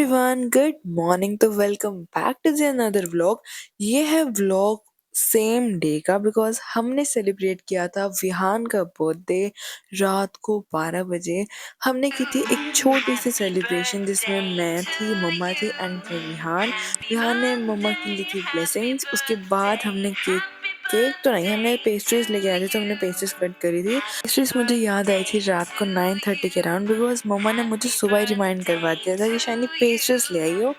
Everyone, good morning. तो welcome back to the another vlog. ये है व्लॉग सेम डे का बिकॉज हमने सेलिब्रेट किया था विहान का बर्थडे रात को 12 बजे। हमने की थी एक छोटी सी सेलिब्रेशन जिसमें मैं थी, मम्मा थी एंड फिर विहान। विहान ने मम्मा की ली थी ब्लेसिंग्स। उसके बाद हमने केक केक तो नहीं, हमने पेस्ट्रीज लेके आए थे तो हमने पेस्ट्रीज कट करी थी। पेस्ट्रीज मुझे याद आई थी रात को 9:30 के अराउंड बिकॉज मम्मा ने मुझे सुबह ही रिमाइंड करवा दिया था कि शाइनी पेस्ट्रीज ले आई हो।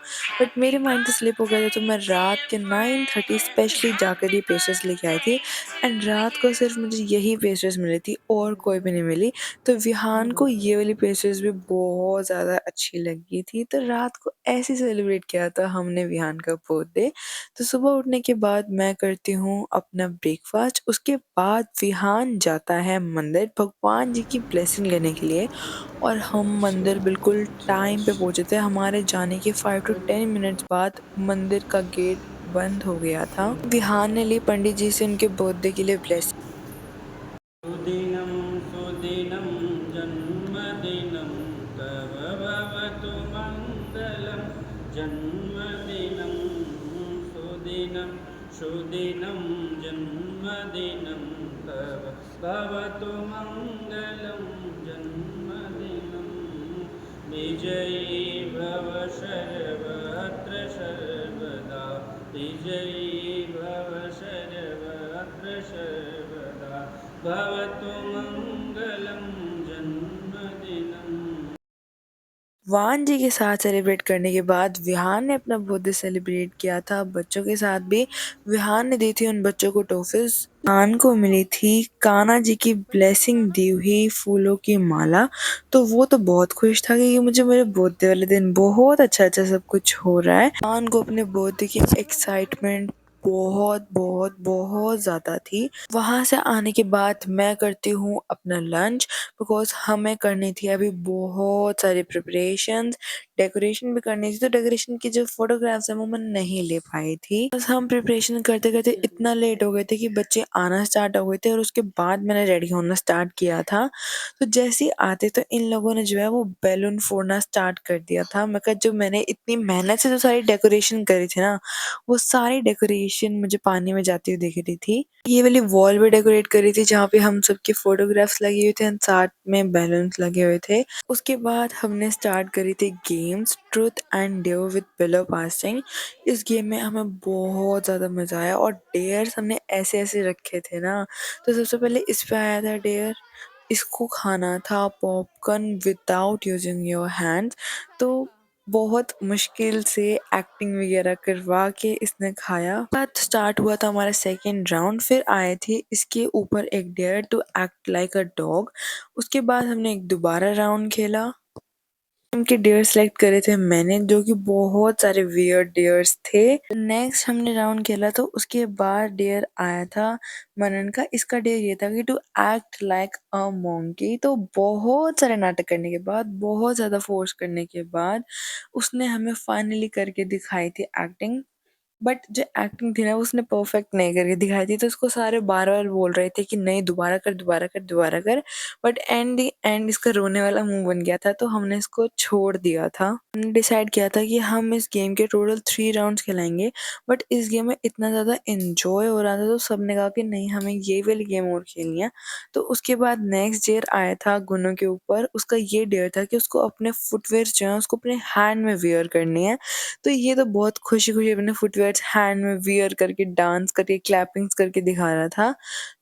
बट मेरे माइंड से स्लिप हो गया था तो मैं रात के 9:30 स्पेशली जाकर ये पेस्ट्रीज लेके आई थी। एंड रात को सिर्फ मुझे यही पेस्ट्रीज मिली थी और कोई भी नहीं मिली। तो विहान को ये वाली पेस्ट्रीज भी बहुत ज़्यादा अच्छी लगी थी तो रात को ऐसे सेलिब्रेट किया था हमने विहान का बर्थडे। तो सुबह उठने के बाद मैं करती हूँ अपना ब्रेकफास्ट। उसके बाद विहान जाता है मंदिर भगवान जी की ब्लेसिंग लेने के लिए। और हम मंदिर बिल्कुल टाइम पे पहुंचे थे। हमारे जाने के 5 to 10 मिनट्स बाद मंदिर का गेट बंद हो गया था। विहान ने ली पंडित जी से उनके बर्थडे के लिए ब्लेसिंग। सुदिनं सुदिनं जन्मदिनं तव भवतु मङ्गलं जन्मदिनं सुदिनं सुदिनं जन्मदिनं तव भवतु मङ्गलं जन्मदिनं विजयी भव सर्वत्र सर्वदा विजयी भव सर्वत्र सर्वदा भवतु मङ्गलं जन्मदिनम्। वान जी के साथ सेलिब्रेट करने के बाद विहान ने अपना बर्थडे सेलिब्रेट किया था बच्चों के साथ भी। विहान ने दी थी उन बच्चों को टॉफिस। विहान को मिली थी कान्हा जी की ब्लेसिंग दी हुई फूलों की माला। तो वो तो बहुत खुश था कि मुझे मेरे बर्थडे वाले दिन बहुत अच्छा अच्छा सब कुछ हो रहा है। विहान को अपने बर्थडे की एक्साइटमेंट बहुत बहुत बहुत ज्यादा थी। वहां से आने के बाद मैं करती हूँ अपना लंच बिकॉज हमें करनी थी अभी बहुत सारी प्रिपरेशंस। डेकोरेशन भी करनी थी तो डेकोरेशन की जो फोटोग्राफ्स है वो मैं नहीं ले पाई थी। बस हम प्रिपरेशन करते करते इतना लेट हो गए थे कि बच्चे आना स्टार्ट हो गए थे और उसके बाद मैंने रेडी होना स्टार्ट किया था। तो जैसे ही आते तो इन लोगों ने जो है वो बैलून फोड़ना स्टार्ट कर दिया था। मैं कहा जो मैंने इतनी मेहनत से जो सारी डेकोरेशन करी थी ना वो सारी डेकोरेशन मुझे पानी में जाती हुई दिख रही थी। ये वाली वॉल भी डेकोरेट करी थी जहाँ पे हम सबके फोटोग्राफ्स लगे हुए थे एंड साथ में बैलून्स लगे हुए थे। उसके बाद हमने स्टार्ट करी थी games truth and dare with pillow passing. इस गेम में हमें बहुत ज़्यादा मज़ा आया और डेयर्स हमने ऐसे ऐसे रखे थे ना। तो सबसे पहले इस पे आया था डेयर, इसको खाना था popcorn without using your hands. तो बहुत मुश्किल से एक्टिंग वगैरह करवा के इसने खाया। बाद स्टार्ट हुआ था हमारा सेकेंड राउंड। फिर आए थे इसके ऊपर एक dare to act like a dog. उसके बाद हमने एक दोबारा राउंड खेला। उनके डेयर सेलेक्ट करे थे मैंने जो कि बहुत सारे वियर्ड डेयर्स थे। नेक्स्ट हमने राउंड खेला तो उसके बाद डेयर आया था मनन का। इसका डेयर ये था कि to act like a monkey. तो बहुत सारे नाटक करने के बाद, बहुत ज्यादा फोर्स करने के बाद उसने हमें फाइनली करके दिखाई थी एक्टिंग। बट जो एक्टिंग थी ना उसने परफेक्ट नहीं करके दिखाई थी तो उसको सारे बार बार बोल रहे थे कि नहीं दोबारा कर दोबारा कर दोबारा कर। बट एंड दी एंड इसका रोने वाला मुंह बन गया था तो हमने इसको छोड़ दिया था। हमने डिसाइड किया था कि हम इस गेम के टोटल 3 राउंड्स खिलाएंगे। बट इस गेम में इतना ज़्यादा इंजॉय हो रहा था तो सबने कहा कि नहीं हमें ये वाली गेम और खेलनी है। तो उसके बाद नेक्स्ट डेयर आया था गुनो के ऊपर। उसका ये डेयर था कि उसको अपने फुटवेयर जो है उसको अपने हैंड में वेयर करनी है। तो ये तो बहुत खुशी खुशी अपने फुटवेयर्स हैंड में वियर करके डांस करके क्लैपिंग्स करके दिखा रहा था।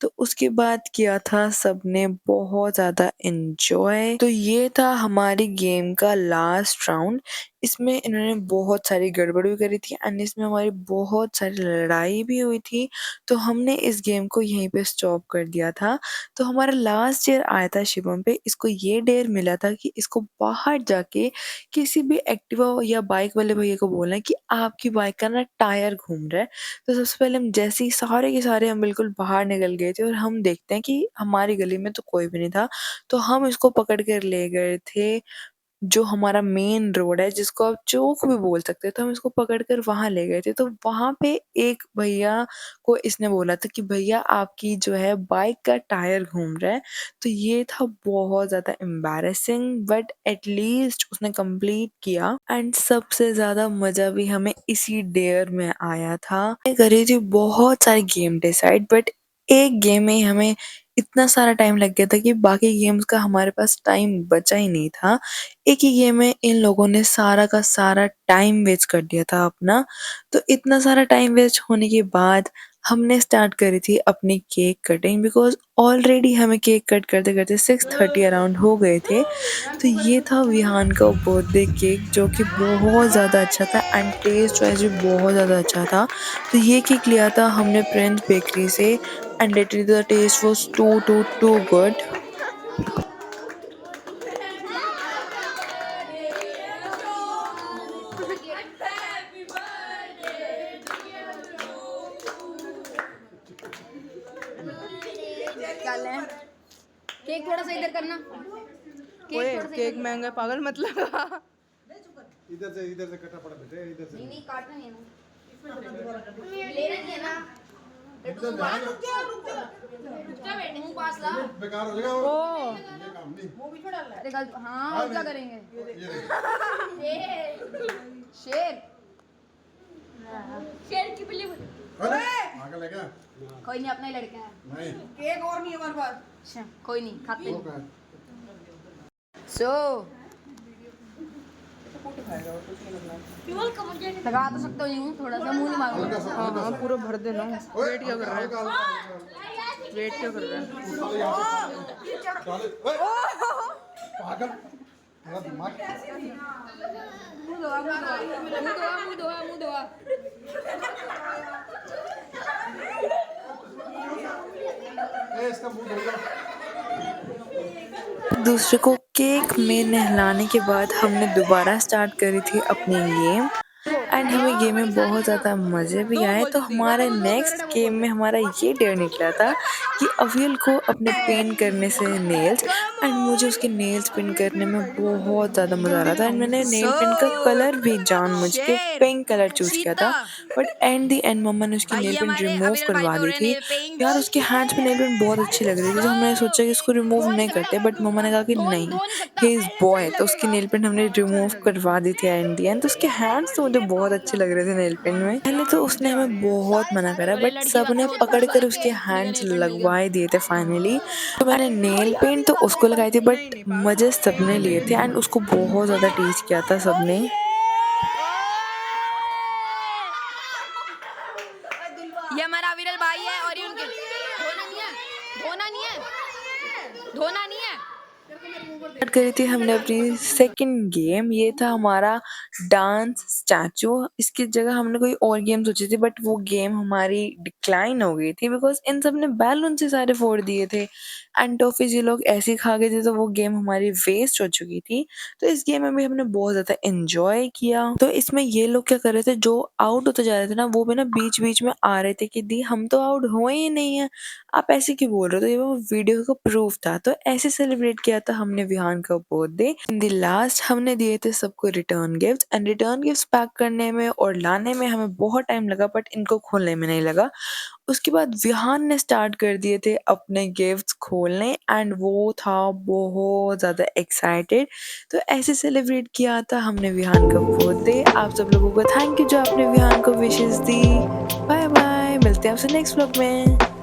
तो उसके बाद किया था सबने बहुत ज़्यादा एंजॉय। तो ये था हमारी गेम का लास्ट राउंड। इसमें इन्होंने बहुत सारी गड़बड़ भी करी थी एंड इसमें हमारी बहुत सारी लड़ाई भी हुई थी। तो हमने इस गेम को यहीं पे स्टॉप कर दिया था। तो हमारा लास्ट डेयर आया था शिवम पे। इसको ये डेयर मिला था कि इसको बाहर जाके किसी भी एक्टिवा या बाइक वाले भैया को बोलना है कि आपकी बाइक का ना टायर घूम रहा है। तो सबसे पहले हम जैसे ही सारे के सारे हम बिल्कुल बाहर निकल गए थे और हम देखते हैं कि हमारी गली में तो कोई भी नहीं था। तो हम इसको पकड़ कर ले गए थे जो हमारा मेन रोड है जिसको आप चौक भी बोल सकते हैं, तो हम इसको पकड़कर वहाँ ले गए थे। तो वहाँ पे एक भैया को इसने बोला था कि भैया आपकी जो है बाइक का टायर घूम रहा है। तो ये था बहुत ज़्यादा एम्बैरेसिंग, बट एटलीस्ट उसने कंप्लीट किया। एंड सबसे ज़्यादा मज़ा भी हमें इसी डेयर में आया था। मैं करी थी बहुत सारे गेम डिसाइड, बट एक गेम में ही हमें इतना सारा टाइम लग गया था कि बाकी गेम्स का हमारे पास टाइम बचा ही नहीं था। एक ही गेम में इन लोगों ने सारा का सारा टाइम वेस्ट कर दिया था अपना। तो इतना सारा टाइम वेस्ट होने के बाद हमने स्टार्ट करी थी अपनी केक कटिंग, बिकॉज ऑलरेडी हमें केक कट करते करते 6:30 अराउंड हो गए थे। तो ये था विहान का बर्थडे केक, जो कि बहुत ज़्यादा अच्छा था एंड टेस्ट वाइज भी बहुत ज़्यादा अच्छा था। तो ये केक लिया था हमने प्रिंस बेकरी से, and literally the taste was too good. क्या लें? केक थोड़ा सा इधर करना। ओए केक महंगा है, पागल मत लगा। इधर से कटा पड़ा बेटे, इधर से नहीं काटना नहीं है ना, लेना नहीं है ना। रुक जा बेटे, मुंह पास ला। बेकार हो जाएगा ओ ये काम नहीं। अरे गलत, हाँ और क्या करेंगे? शेर शेर की बिल्ली। अरे आगे ले गया कोई नहीं, अपना ही लड़का है। नहीं केक और नहीं है हमारे पास। अच्छा कोई नहीं, खाते वो नहीं। का सो लगा तो सकते हो यूं, थोड़ा सा मुंह नहीं हल्का सा मारूंगा। हाँ पूरा भर देना। ओए वेट क्या कर रहा है? हल्का हल्का वेट क्या कर रहा है? साले यहाँ से साले ओए पागल मेरा दिमाग मुंह धोआ, मुंह धोआ, मुंह धोआ, मुंह धोआ। ए इसका मुंह धोएगा। दूसरे को केक में नहलाने के बाद हमने दोबारा स्टार्ट करी थी अपनी गेम, एंड हमें गेम में बहुत ज़्यादा मज़े भी दो आए। बोल तो जल्दी। हमारे नेक्स्ट गेम में हमारा ये डेयर निकला था कि अवियल को अपने पेंट करने से नेल्स, एंड मुझे उसके नेल्स पेंट करने में बहुत ज़्यादा मज़ा आ रहा था। एंड मैंने नेल पेंट का कलर भी जानबूझ के शेर पिंक कलर चूज किया था, बट एंड दी एंड मम्मा ने उसकी भाई नेल ये पेंट हमारे रिमूव अविनाश भाई करवा पे हो दी रहे थी। Nail paint. यार उसके हैंड्स पे नेल पेंट बहुत अच्छी लग रही थी, तो हमने सोचा कि इसको रिमूव नहीं करते, बट मम्मा ने कहा कि नहीं, धो नहीं सकता। He is boy. तो उसकी नेल पेंट हमने रिमूव करवा दी थी एंड दी एंड। तो उसके हैंड्स तो मुझे बहुत अच्छे लग रहे थे नेल पेंट में। पहले तो उसने हमें बहुत मना करा, बोले बट लड़की बात सबने को पकड़ कर करके उसके ठीक है, हैंड्स नेल पेंट मिल गया। लगवाए दिए थे फाइनली। तो मैंने नेल पेंट तो उसको लगाई थी, नहीं बट नहीं पागल, मजे पेंट सबने नहीं लिए थे लगेगी। एंड उसको बहुत ज्यादा टीच किया था सबने। ये हमारा अविरल भाई है और ये उनके धोना नहीं है, धोना नहीं है, धोना नहीं है। स्टार्ट करी थी हमने अपनी सेकंड गेम। ये था हमारा डांस स्टैचू। इसकी जगह हमने कोई और गेम सोची थी, बट वो गेम हमारी डिक्लाइन हो गई थी बिकॉज इन सब ने बैलून से सारे फोड़ दिए थे एंड टॉफीज ये लोग ऐसे ही खा गए थे, तो वो गेम हमारी वेस्ट हो चुकी थी। तो इस गेम में भी हमने बहुत ज्यादा एंजॉय किया। तो इसमें ये लोग क्या कर रहे थे, जो आउट होते जा रहे थे ना, वो भी ना बीच बीच में आ रहे थे कि दी हम तो आउट हुए ही नहीं है, आप ऐसे क्यों बोल रहे हो। तो ये वो वीडियो का प्रूफ था। तो ऐसे सेलिब्रेट किया था हमने विहान का बर्थडे। इन द लास्ट हमने दिए थे सबको return gift, and return gift pack करने में और लाने में हमें बहुत टाइम लगा, बट इनको खोलने में नहीं लगा। उसके बाद विहान ने स्टार्ट कर दिए थे अपने गिफ्ट्स खोलने, एंड वो था बहुत ज़्यादा एक्साइटेड। तो ऐसे सेलिब्रेट किया था हमने विहान का बर्थडे। आप सब लोगों को थैंक यू जो आपने विहान को विशेस दी। बाय बाय, मिलते हैं आपसे नेक्स्ट व्लॉग में।